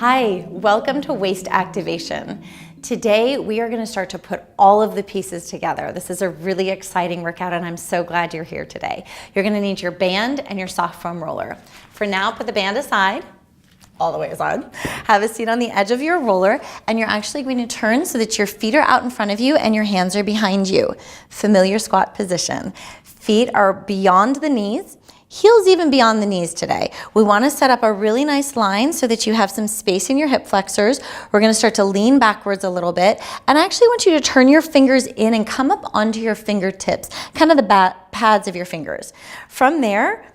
Hi, welcome to Waist Activation. Today we are going to start to put all of the pieces together. This is a really exciting workout and I'm so glad you're here today. You're going to need your band and your soft foam roller. For now, put the band aside, all the way aside. Have a seat on the edge of your roller and you're actually going to turn so that your feet are out in front of you and your hands are behind you. Familiar squat position. Feet are beyond the knees. Heels even beyond the knees today. We want to set up a really nice line so that you have some space in your hip flexors. We're going to start to lean backwards a little bit. And I actually want you to turn your fingers in and come up onto your fingertips, kind of the pads of your fingers. From there,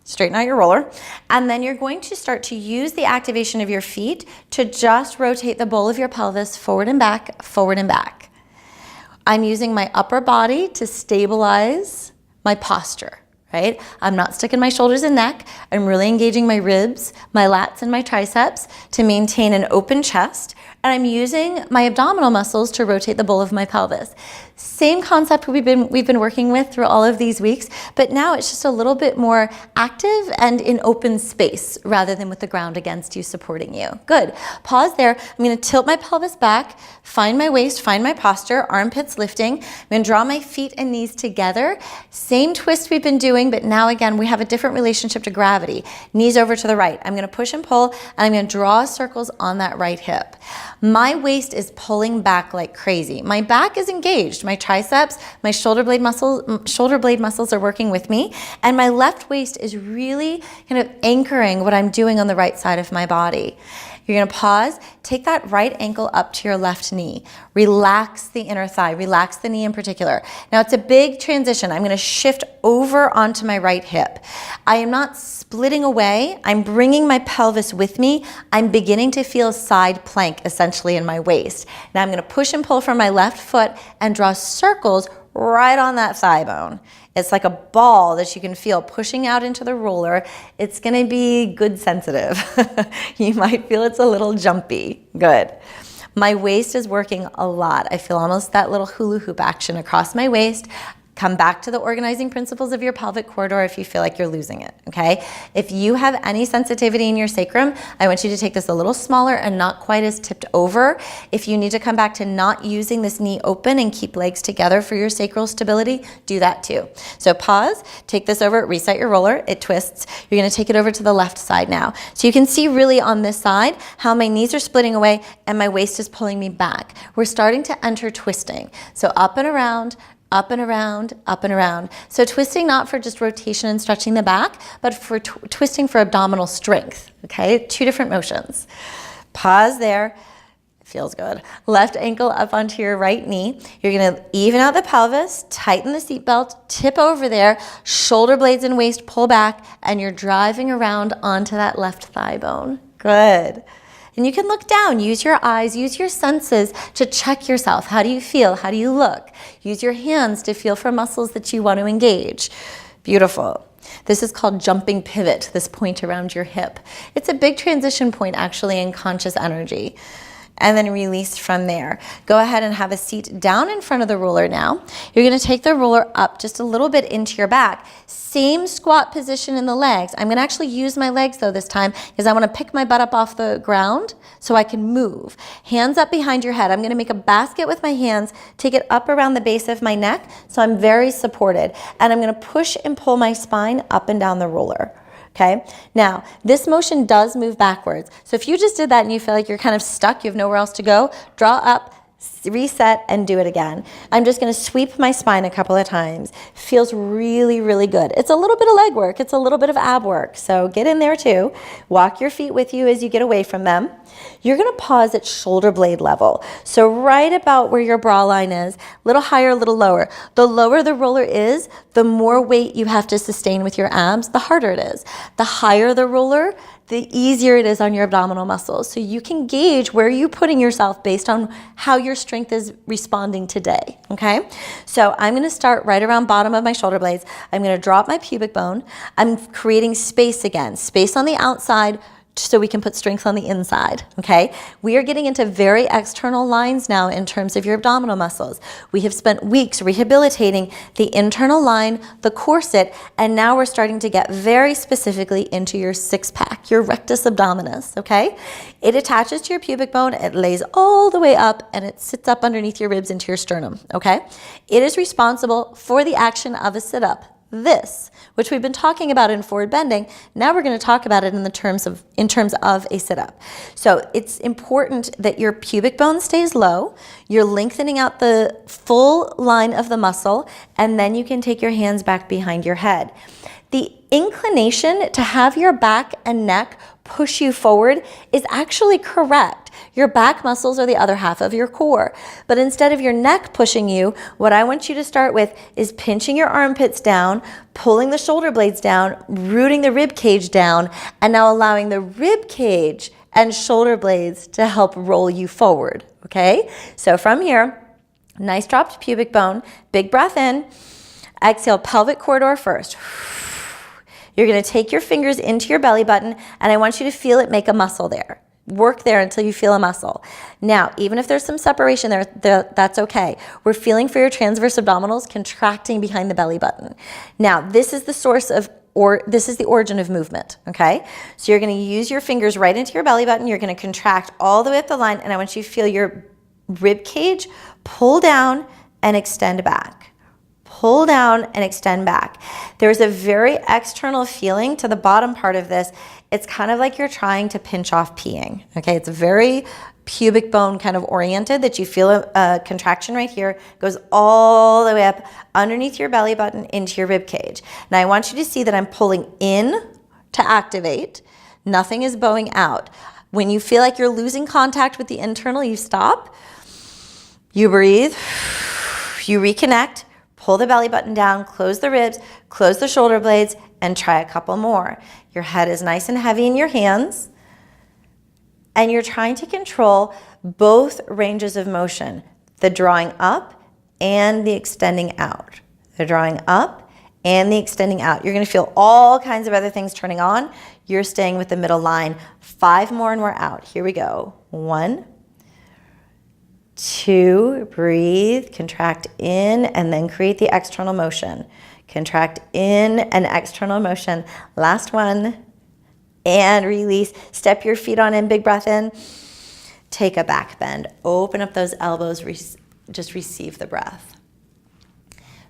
straighten out your roller. And then you're going to start to use the activation of your feet to just rotate the bowl of your pelvis forward and back, forward and back. I'm using my upper body to stabilize my posture. Right? I'm not sticking my shoulders and neck. I'm really engaging my ribs, my lats, and my triceps to maintain an open chest. And I'm using my abdominal muscles to rotate the bowl of my pelvis. Same concept we've been working with through all of these weeks, but now it's just a little bit more active and in open space rather than with the ground against you supporting you. Good. Pause there. I'm going to tilt my pelvis back, find my waist, find my posture, armpits lifting. I'm going to draw my feet and knees together. Same twist we've been doing, but now again, we have a different relationship to gravity. Knees over to the right. I'm going to push and pull, and I'm going to draw circles on that right hip. My waist is pulling back like crazy. My back is engaged. My triceps, my shoulder blade muscles are working with me, and my left waist is really kind of anchoring what I'm doing on the right side of my body. You're going to pause, take that right ankle up to your left knee. Relax the inner thigh, relax the knee in particular. Now it's a big transition. I'm going to shift over onto my right hip. I am not splitting away. I'm bringing my pelvis with me. I'm beginning to feel a side plank essentially in my waist. Now I'm going to push and pull from my left foot and draw circles right on that thigh bone. It's like a ball that you can feel pushing out into the roller. It's going to be good sensitive. You might feel it's a little jumpy. Good. My waist is working a lot. I feel almost that little hula hoop action across my waist. Come back to the organizing principles of your pelvic corridor if you feel like you're losing it, okay? If you have any sensitivity in your sacrum, I want you to take this a little smaller and not quite as tipped over. If you need to come back to not using this knee open and keep legs together for your sacral stability, do that too. So pause, take this over, reset your roller, it twists. You're gonna take it over to the left side now. So you can see really on this side how my knees are splitting away and my waist is pulling me back. We're starting to enter twisting. So up and around, up and around, up and around. So twisting not for just rotation and stretching the back, but for twisting for abdominal strength, okay? Two different motions. Pause there. Feels good. Left ankle up onto your right knee. You're gonna even out the pelvis, tighten the seatbelt, tip over there, shoulder blades and waist pull back, and you're driving around onto that left thigh bone. Good. And you can look down, use your eyes, use your senses to check yourself. How do you feel? How do you look? Use your hands to feel for muscles that you want to engage. Beautiful. This is called jumping pivot, this point around your hip. It's a big transition point actually in conscious energy. And then release from there. Go ahead and have a seat down in front of the roller now. You're going to take the roller up just a little bit into your back. Same squat position in the legs. I'm going to actually use my legs though this time because I want to pick my butt up off the ground so I can move. Hands up behind your head. I'm going to make a basket with my hands, take it up around the base of my neck so I'm very supported. And I'm going to push and pull my spine up and down the roller. Okay, now this motion does move backwards. So if you just did that and you feel like you're kind of stuck, you have nowhere else to go, draw up, reset, and do it again. I'm just going to sweep my spine a couple of times. Feels really, really good. It's a little bit of leg work. It's a little bit of ab work. So get in there too. Walk your feet with you as you get away from them. You're going to pause at shoulder blade level. So right about where your bra line is, a little higher, a little lower. The lower the roller is, the more weight you have to sustain with your abs, the harder it is. The higher the roller, the easier it is on your abdominal muscles. So you can gauge where you're putting yourself based on how your strength is responding today, okay? So I'm gonna start right around bottom of my shoulder blades. I'm gonna drop my pubic bone. I'm creating space again. Space on the outside, so we can put strength on the inside, okay? We are getting into very external lines now in terms of your abdominal muscles. We have spent weeks rehabilitating the internal line, the corset, and now we're starting to get very specifically into your six-pack, your rectus abdominis, okay? It attaches to your pubic bone, it lays all the way up, and it sits up underneath your ribs into your sternum, okay? It is responsible for the action of a sit-up. This, which we've been talking about in forward bending, now we're going to talk about it in terms of a sit-up. So it's important that your pubic bone stays low, you're lengthening out the full line of the muscle, and then you can take your hands back behind your head. The inclination to have your back and neck push you forward is actually correct. Your back muscles are the other half of your core. But instead of your neck pushing you, what I want you to start with is pinching your armpits down, pulling the shoulder blades down, rooting the rib cage down, and now allowing the rib cage and shoulder blades to help roll you forward, okay? So from here, nice dropped pubic bone, big breath in, exhale, pelvic corridor first. You're going to take your fingers into your belly button, and I want you to feel it make a muscle there. Work there until you feel a muscle. Now, even if there's some separation there, that's okay. We're feeling for your transverse abdominals contracting behind the belly button. Now, this is the source of, or this is the origin of movement, okay? So you're going to use your fingers right into your belly button. You're going to contract all the way up the line, and I want you to feel your rib cage pull down and extend back. Pull down and extend back. There's a very external feeling to the bottom part of this. It's kind of like you're trying to pinch off peeing, okay? It's very pubic bone kind of oriented, that you feel a contraction right here, goes all the way up underneath your belly button into your rib cage. Now I want you to see that I'm pulling in to activate. Nothing is bowing out. When you feel like you're losing contact with the internal, you stop, you breathe, you reconnect, pull the belly button down, close the ribs, close the shoulder blades, and try a couple more. Your head is nice and heavy in your hands, and you're trying to control both ranges of motion, the drawing up and the extending out. The drawing up and the extending out. You're going to feel all kinds of other things turning on. You're staying with the middle line. 5 more and we're out. Here we go. 1, 2, breathe, contract in, and then create the external motion. Contract in and external motion. Last one, and release. Step your feet on in, big breath in. Take a back bend. Open up those elbows, just receive the breath.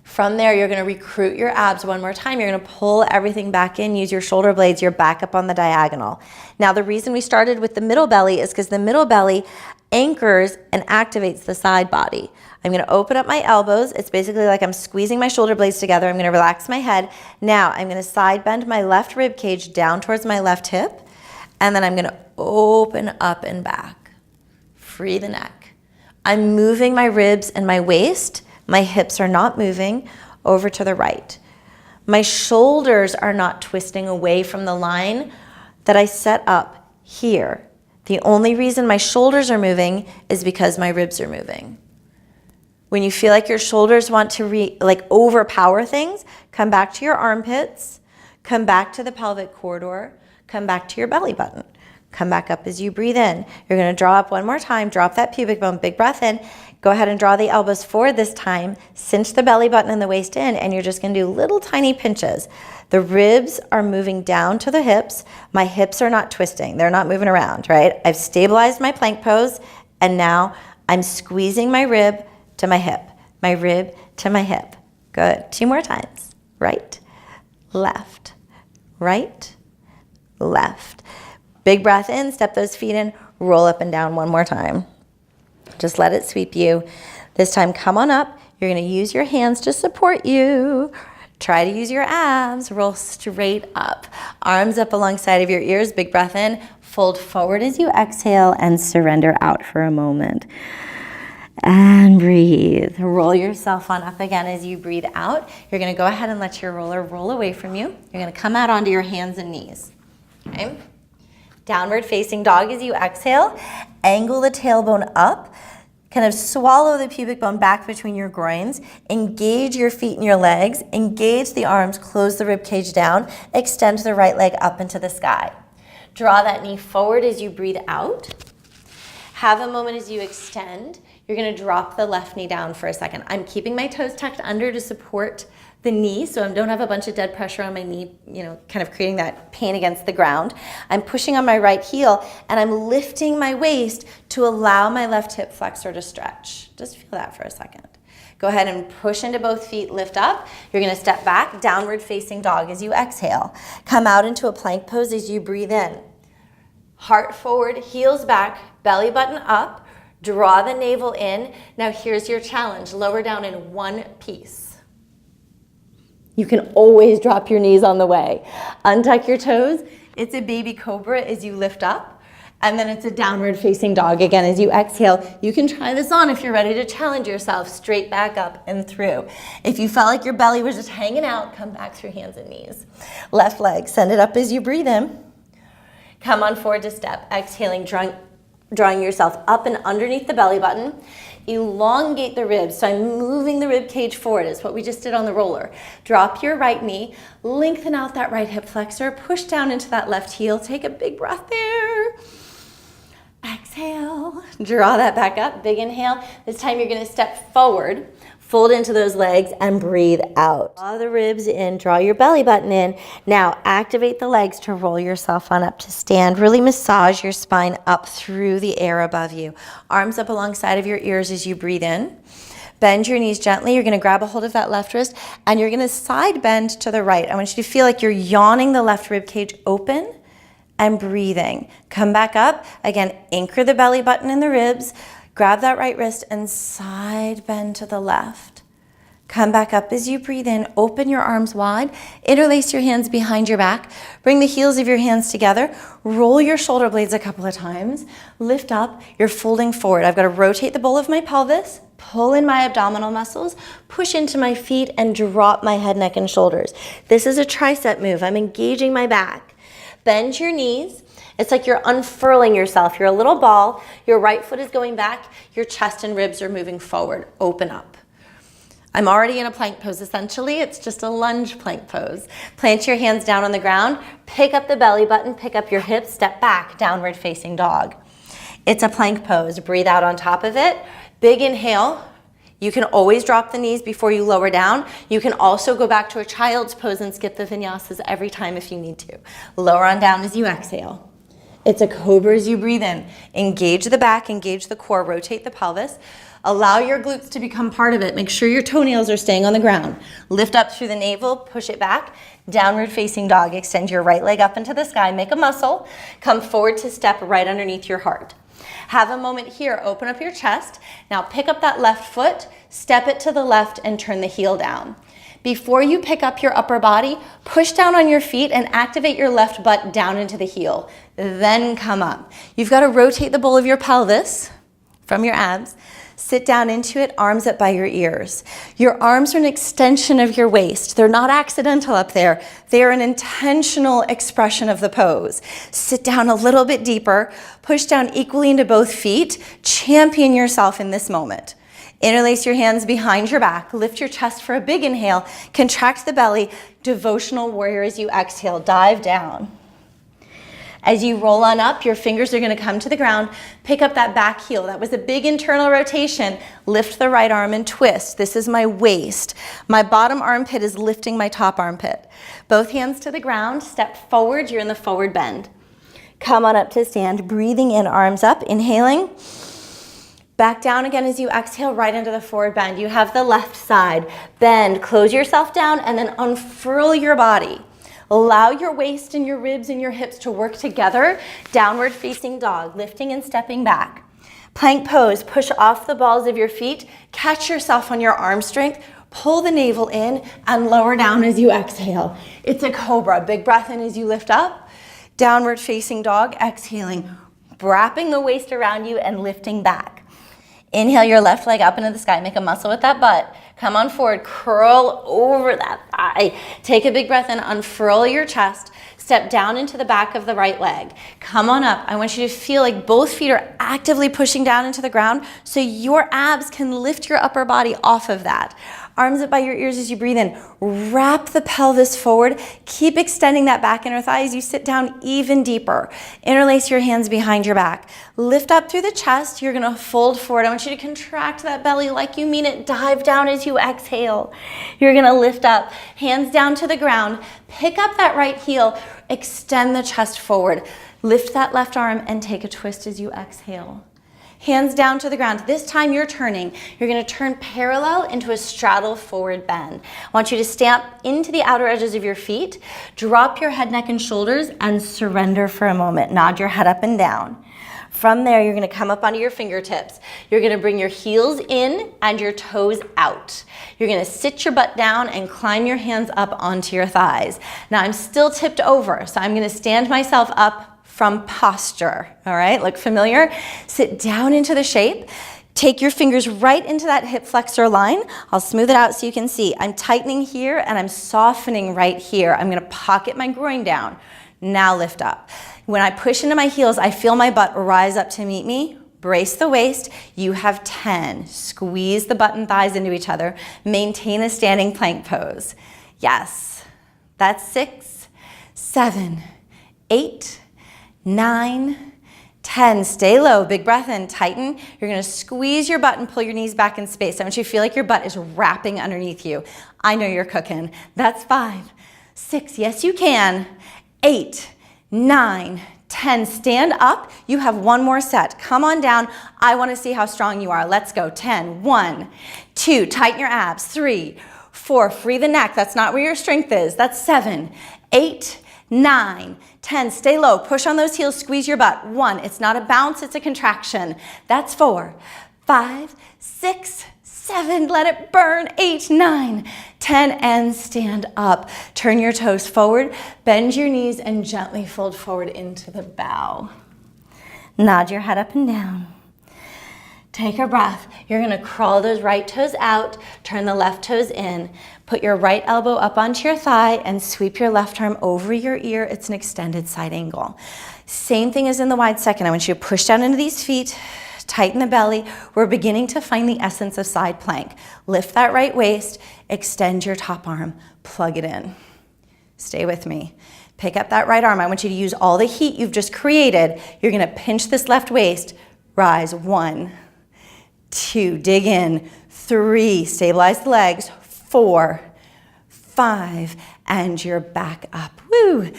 From there, you're going to recruit your abs one more time. You're going to pull everything back in, use your shoulder blades, you're back up on the diagonal. Now, the reason we started with the middle belly is because the middle belly anchors and activates the side body. I'm going to open up my elbows. It's basically like I'm squeezing my shoulder blades together. I'm going to relax my head. Now, I'm going to side bend my left rib cage down towards my left hip, and then I'm going to open up and back. Free the neck. I'm moving my ribs and my waist. My hips are not moving over to the right. My shoulders are not twisting away from the line that I set up here. The only reason my shoulders are moving is because my ribs are moving. When you feel like your shoulders want to overpower things, come back to your armpits, come back to the pelvic corridor, come back to your belly button. Come back up as you breathe in. You're going to draw up one more time, drop that pubic bone, big breath in. Go ahead and draw the elbows forward this time, cinch the belly button and the waist in, and you're just going to do little tiny pinches. The ribs are moving down to the hips. My hips are not twisting. They're not moving around, right? I've stabilized my plank pose, and now I'm squeezing my rib to my hip, my rib to my hip. Good. 2 more times. Right, left, right, left. Big breath in, step those feet in, roll up and down one more time. Just let it sweep you. This time, come on up. You're going to use your hands to support you. Try to use your abs. Roll straight up. Arms up alongside of your ears. Big breath in. Fold forward as you exhale and surrender out for a moment. And breathe. Roll yourself on up again as you breathe out. You're going to go ahead and let your roller roll away from you. You're going to come out onto your hands and knees. Okay? Downward facing dog as you exhale. Angle the tailbone up. Kind of swallow the pubic bone back between your groins. Engage your feet and your legs. Engage the arms. Close the rib cage down. Extend the right leg up into the sky. Draw that knee forward as you breathe out. Have a moment as you extend. You're gonna drop the left knee down for a second. I'm keeping my toes tucked under to support the knee, so I don't have a bunch of dead pressure on my knee, kind of creating that pain against the ground. I'm pushing on my right heel, and I'm lifting my waist to allow my left hip flexor to stretch. Just feel that for a second. Go ahead and push into both feet, lift up. You're gonna step back, downward facing dog as you exhale. Come out into a plank pose as you breathe in. Heart forward, heels back, belly button up, draw the navel in. Now here's your challenge, lower down in one piece. You can always drop your knees on the way. Untuck your toes. It's a baby cobra as you lift up. And then it's a downward facing dog again as you exhale. You can try this on if you're ready to challenge yourself. Straight back up and through. If you felt like your belly was just hanging out, come back through hands and knees. Left leg, send it up as you breathe in. Come on forward to step. Exhaling, drawing yourself up and underneath the belly button. Elongate the ribs, so I'm moving the rib cage forward. It's what we just did on the roller. Drop your right knee, lengthen out that right hip flexor, push down into that left heel. Take a big breath there. Exhale, draw that back up, big inhale. This time you're gonna step forward, fold into those legs and breathe out. Draw the ribs in, draw your belly button in. Now activate the legs to roll yourself on up to stand. Really massage your spine up through the air above you. Arms up alongside of your ears as you breathe in. Bend your knees gently. You're gonna grab a hold of that left wrist and you're gonna side bend to the right. I want you to feel like you're yawning the left rib cage open and breathing. Come back up. Again, anchor the belly button in the ribs. Grab that right wrist and side bend to the left. Come back up as you breathe in. Open your arms wide. Interlace your hands behind your back. Bring the heels of your hands together. Roll your shoulder blades a couple of times. Lift up. You're folding forward. I've got to rotate the bowl of my pelvis, pull in my abdominal muscles, push into my feet, and drop my head, neck, and shoulders. This is a tricep move. I'm engaging my back. Bend your knees. It's like you're unfurling yourself. You're a little ball. Your right foot is going back. Your chest and ribs are moving forward. Open up. I'm already in a plank pose essentially. It's just a lunge plank pose. Plant your hands down on the ground. Pick up the belly button. Pick up your hips. Step back. Downward facing dog. It's a plank pose. Breathe out on top of it. Big inhale. You can always drop the knees before you lower down. You can also go back to a child's pose and skip the vinyasas every time if you need to. Lower on down as you exhale. It's a cobra as you breathe in. Engage the back, engage the core, rotate the pelvis. Allow your glutes to become part of it. Make sure your toenails are staying on the ground. Lift up through the navel, push it back. Downward facing dog. Extend your right leg up into the sky. Make a muscle. Come forward to step right underneath your heart. Have a moment here. Open up your chest. Now pick up that left foot, step it to the left, and turn the heel down. Before you pick up your upper body, push down on your feet and activate your left butt down into the heel. Then come up. You've got to rotate the bowl of your pelvis from your abs. Sit down into it, arms up by your ears. Your arms are an extension of your waist. They're not accidental up there. They are an intentional expression of the pose. Sit down a little bit deeper. Push down equally into both feet. Champion yourself in this moment. Interlace your hands behind your back. Lift your chest for a big inhale. Contract the belly. Devotional warrior as you exhale. Dive down. As you roll on up, your fingers are going to come to the ground. Pick up that back heel. That was a big internal rotation. Lift the right arm and twist. This is my waist. My bottom armpit is lifting my top armpit. Both hands to the ground. Step forward. You're in the forward bend. Come on up to stand. Breathing in, arms up. Inhaling. Back down again as you exhale right into the forward bend. You have the left side. Bend. Close yourself down and then unfurl your body. Allow your waist and your ribs and your hips to work together. Downward facing dog, lifting and stepping back. Plank pose, push off the balls of your feet. Catch yourself on your arm strength. Pull the navel in and lower down as you exhale. It's a cobra. Big breath in as you lift up. Downward facing dog, exhaling. Wrapping the waist around you and lifting back. Inhale your left leg up into the sky. Make a muscle with that butt. Come on forward, curl over that thigh. Take a big breath in, unfurl your chest. Step down into the back of the right leg. Come on up. I want you to feel like both feet are actively pushing down into the ground so your abs can lift your upper body off of that. Arms up by your ears as you breathe in. Wrap the pelvis forward. Keep extending that back inner thigh as you sit down even deeper. Interlace your hands behind your back. Lift up through the chest. You're gonna fold forward. I want you to contract that belly like you mean it. Dive down as you exhale. You're gonna lift up, hands down to the ground. Pick up that right heel. Extend the chest forward. Lift that left arm and take a twist as you exhale. Hands down to the ground. This time you're turning. You're gonna turn parallel into a straddle forward bend. I want you to stamp into the outer edges of your feet. Drop your head, neck, and shoulders and surrender for a moment. Nod your head up and down. From there, you're gonna come up onto your fingertips. You're gonna bring your heels in and your toes out. You're gonna sit your butt down and climb your hands up onto your thighs. Now I'm still tipped over, so I'm gonna stand myself up from posture, all right? Look familiar? Sit down into the shape. Take your fingers right into that hip flexor line. I'll smooth it out so you can see. I'm tightening here and I'm softening right here. I'm gonna pocket my groin down. Now lift up. When I push into my heels, I feel my butt rise up to meet me. Brace the waist. You have 10. Squeeze the butt and thighs into each other. Maintain a standing plank pose. Yes. That's 6, 7, 8, 9, 10. Stay low. Big breath in. Tighten. You're going to squeeze your butt and pull your knees back in space. I want you to feel like your butt is wrapping underneath you. I know you're cooking. That's 5, 6. Yes, you can. 8, 9, 10. Stand up. You have one more set. Come on down. I want to see how strong you are. Let's go. 10. 1, 2. Tighten your abs. 3, 4. Free the neck. That's not where your strength is. That's 7, 8, 9, 10. Stay low. Push on those heels. Squeeze your butt. 1. It's not a bounce. It's a contraction. That's 4, 5, 6, 7. Let it burn. 8, 9, 10. And stand up. Turn your toes forward. Bend your knees and gently fold forward into the bow. Nod your head up and down. Take a breath. You're going to crawl those right toes out, turn the left toes in, put your right elbow up onto your thigh and sweep your left arm over your ear. It's an extended side angle. Same thing as in the wide second. I want you to push down into these feet, tighten the belly. We're beginning to find the essence of side plank. Lift that right waist, extend your top arm, plug it in. Stay with me. Pick up that right arm. I want you to use all the heat you've just created. You're going to pinch this left waist. Rise. 1, 2, dig in. 3, stabilize the legs. 4, 5, and you're back up. Woo!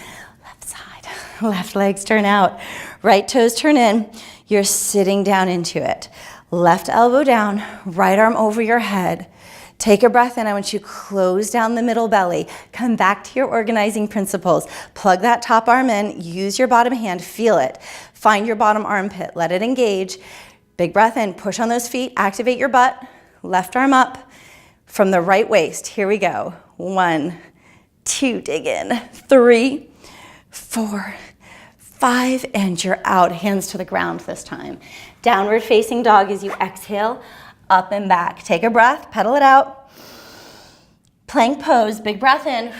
Left side. Left legs turn out. Right toes turn in. You're sitting down into it. Left elbow down, right arm over your head. Take a breath in. I want you to close down the middle belly. Come back to your organizing principles. Plug that top arm in. Use your bottom hand. Feel it. Find your bottom armpit. Let it engage. Big breath in. Push on those feet. Activate your butt. Left arm up from the right waist. Here we go. 1, 2, dig in. 3, 4, 5, and you're out. Hands to the ground this time. Downward facing dog as you exhale, up and back. Take a breath, pedal it out. Plank pose, big breath in.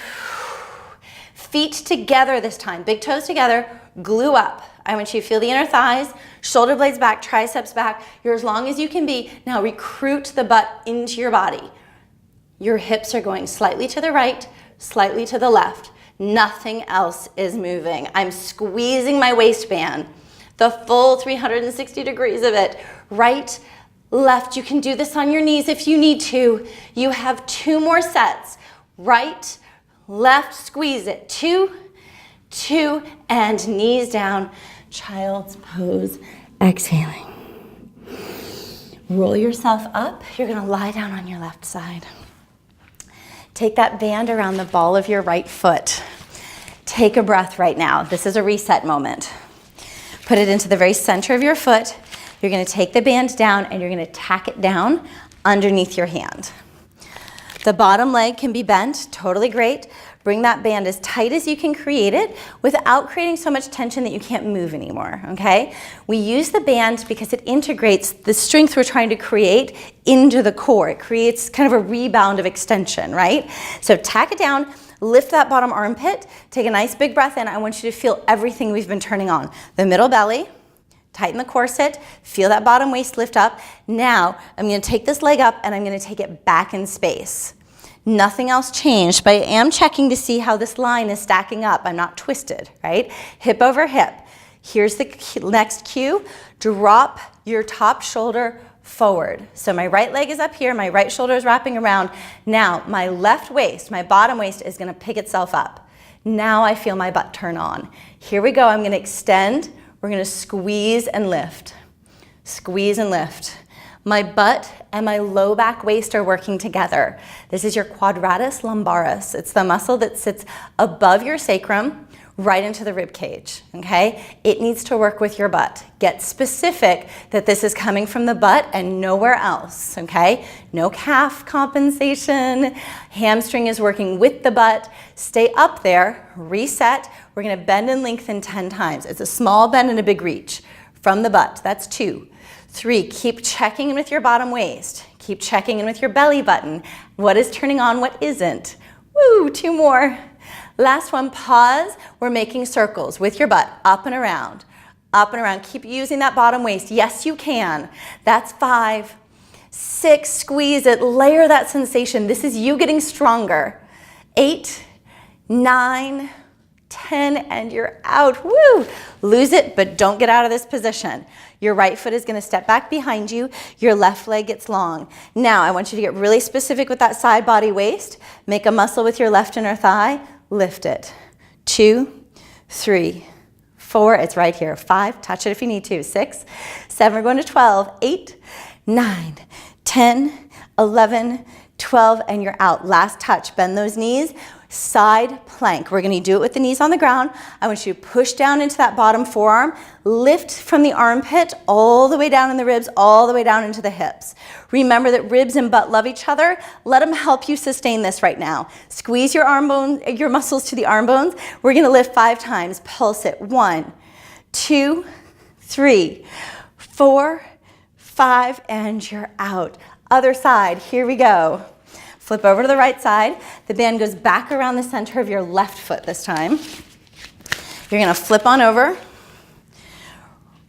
Feet together this time, big toes together, glue up. I want you to feel the inner thighs, shoulder blades back, triceps back. You're as long as you can be. Now recruit the butt into your body. Your hips are going slightly to the right, slightly to the left. Nothing else is moving. I'm squeezing my waistband, the full 360 degrees of it. Right, left. You can do this on your knees if you need to. You have 2 more sets. Right, left, squeeze it. 2, 2, and knees down. Child's pose, exhaling. Roll yourself up. You're gonna lie down on your left side. Take that band around the ball of your right foot. Take a breath right now. This is a reset moment. Put it into the very center of your foot. You're gonna take the band down and you're gonna tack it down underneath your hand. The bottom leg can be bent, totally great. Bring that band as tight as you can create it without creating so much tension that you can't move anymore, okay? We use the band because it integrates the strength we're trying to create into the core. It creates kind of a rebound of extension, right? So tack it down, lift that bottom armpit, take a nice big breath in. I want you to feel everything we've been turning on. The middle belly, Tighten the corset, feel that bottom waist lift up. Now, I'm gonna take this leg up and I'm gonna take it back in space. Nothing else changed, but I am checking to see how this line is stacking up. I'm not twisted, right? Hip over hip. Here's the next cue. Drop your top shoulder forward. So my right leg is up here, my right shoulder is wrapping around. Now, my left waist, my bottom waist is gonna pick itself up. Now I feel my butt turn on. Here we go, I'm gonna extend. We're gonna squeeze and lift. Squeeze and lift. My butt and my low back waist are working together. This is your quadratus lumbaris. It's the muscle that sits above your sacrum, right into the rib cage, okay? It needs to work with your butt. Get specific that this is coming from the butt and nowhere else, okay? No calf compensation. Hamstring is working with the butt. Stay up there, reset. We're gonna bend and lengthen 10 times. It's a small bend and a big reach from the butt. That's 2. 3, keep checking in with your bottom waist. Keep checking in with your belly button. What is turning on, what isn't? Woo, 2 more. Last one, pause. We're making circles with your butt, up and around, up and around. Keep using that bottom waist. Yes, you can. That's 5, 6, squeeze it, layer that sensation. This is you getting stronger. 8, 9, 10, and you're out. Woo! Lose it, but don't get out of this position. Your right foot is gonna step back behind you. Your left leg gets long. Now, I want you to get really specific with that side body waist. Make a muscle with your left inner thigh. Lift it. 2, 3, 4, it's right here. 5, touch it if you need to. 6, 7, we're going to 12, 8, 9, 10, 11, 12, and you're out. Last touch, bend those knees. Side plank. We're gonna do it with the knees on the ground. I want you to push down into that bottom forearm, lift from the armpit all the way down in the ribs, all the way down into the hips. Remember that ribs and butt love each other. Let them help you sustain this right now. Squeeze your arm bone, your muscles to the arm bones. We're gonna lift 5 times. Pulse it. 1, 2, 3, 4, 5, and you're out. Other side, here we go. Flip over to the right side. The band goes back around the center of your left foot this time. You're gonna flip on over.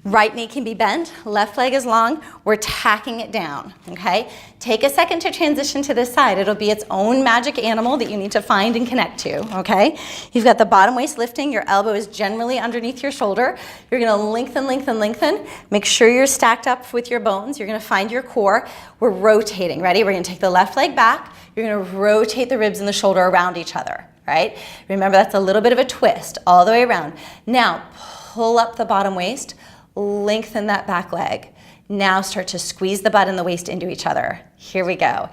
Right knee can be bent, left leg is long. We're tacking it down, okay? Take a second to transition to this side. It'll be its own magic animal that you need to find and connect to, okay? You've got the bottom waist lifting. Your elbow is generally underneath your shoulder. You're gonna lengthen, lengthen, lengthen. Make sure you're stacked up with your bones. You're gonna find your core. We're rotating, ready? We're gonna take the left leg back. You're gonna rotate the ribs and the shoulder around each other, right? Remember, that's a little bit of a twist all the way around. Now, pull up the bottom waist. Lengthen that back leg. Now start to squeeze the butt and the waist into each other. Here we go.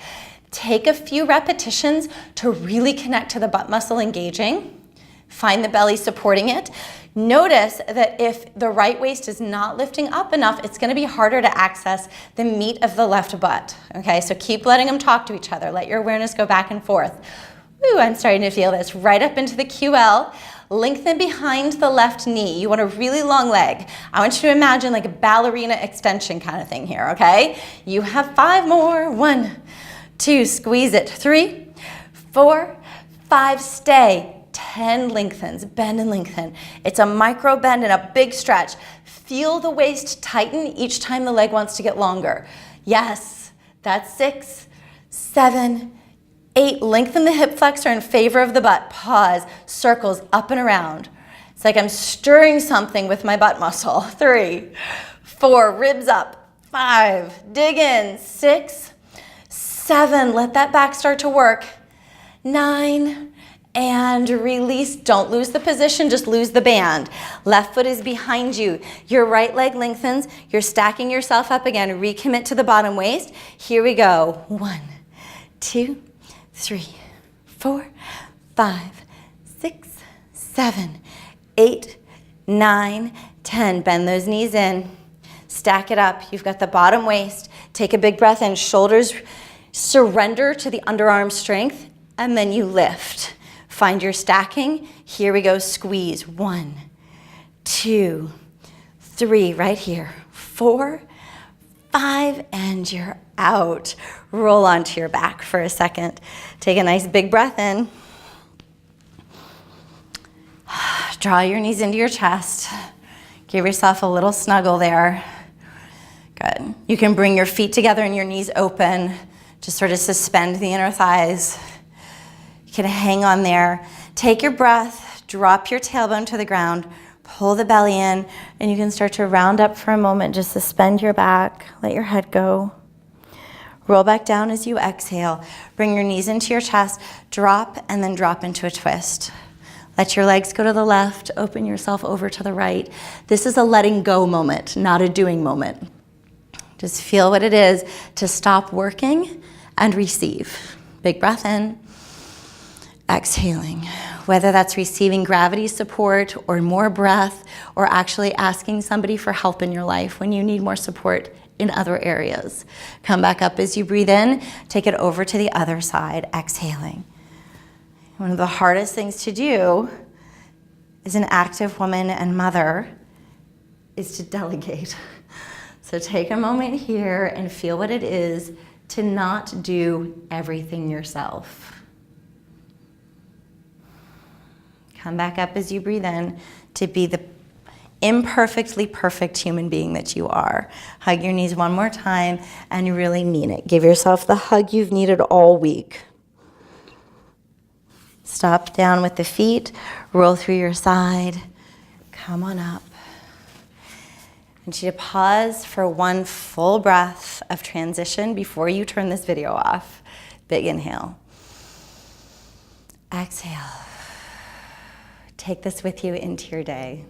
Take a few repetitions to really connect to the butt muscle engaging. Find the belly supporting it. Notice that if the right waist is not lifting up enough, it's gonna be harder to access the meat of the left butt. Okay, so keep letting them talk to each other. Let your awareness go back and forth. Ooh, I'm starting to feel this. Right up into the QL. Lengthen behind the left knee. You want a really long leg. I want you to imagine like a ballerina extension kind of thing here, okay? You have 5 more. 1, 2, squeeze it. 3, 4, 5, stay. 10 lengthens, bend and lengthen. It's a micro bend and a big stretch. Feel the waist tighten each time the leg wants to get longer. Yes, that's 6, 7, 8, lengthen the hip flexor in favor of the butt. Pause, circles up and around. It's like I'm stirring something with my butt muscle. 3, 4, ribs up. 5, dig in. 6, 7, let that back start to work. 9, and release. Don't lose the position, just lose the band. Left foot is behind you. Your right leg lengthens. You're stacking yourself up again. Recommit to the bottom waist. Here we go. 1, 2, 3, 4, 5, 6, 7, 8, 9, 10. Bend those knees in. Stack it up. You've got the bottom waist. Take a big breath in. Shoulders surrender to the underarm strength, and then you lift. Find your stacking. Here we go. Squeeze. 1, 2, 3. Right here. 4, 5, and you're out. Roll onto your back for a second. Take a nice big breath in. Draw your knees into your chest. Give yourself a little snuggle there. Good. You can bring your feet together and your knees open. Just sort of suspend the inner thighs. You can hang on there. Take your breath, drop your tailbone to the ground, pull the belly in, and you can start to round up for a moment. Just suspend your back, let your head go. Roll back down as you exhale. Bring your knees into your chest, drop, and then drop into a twist. Let your legs go to the left, open yourself over to the right. This is a letting go moment, not a doing moment. Just feel what it is to stop working and receive. Big breath in, exhaling. Whether that's receiving gravity support or more breath, or actually asking somebody for help in your life when you need more support in other areas. Come back up as you breathe in, take it over to the other side, exhaling. One of the hardest things to do as an active woman and mother is to delegate. So take a moment here and feel what it is to not do everything yourself. Come back up as you breathe in to be the imperfectly perfect human being that you are. Hug your knees one more time and really mean it. Give yourself the hug you've needed all week. Stop down with the feet, roll through your side, come on up. I want you to pause for one full breath of transition before you turn this video off. Big inhale. Exhale. Take this with you into your day.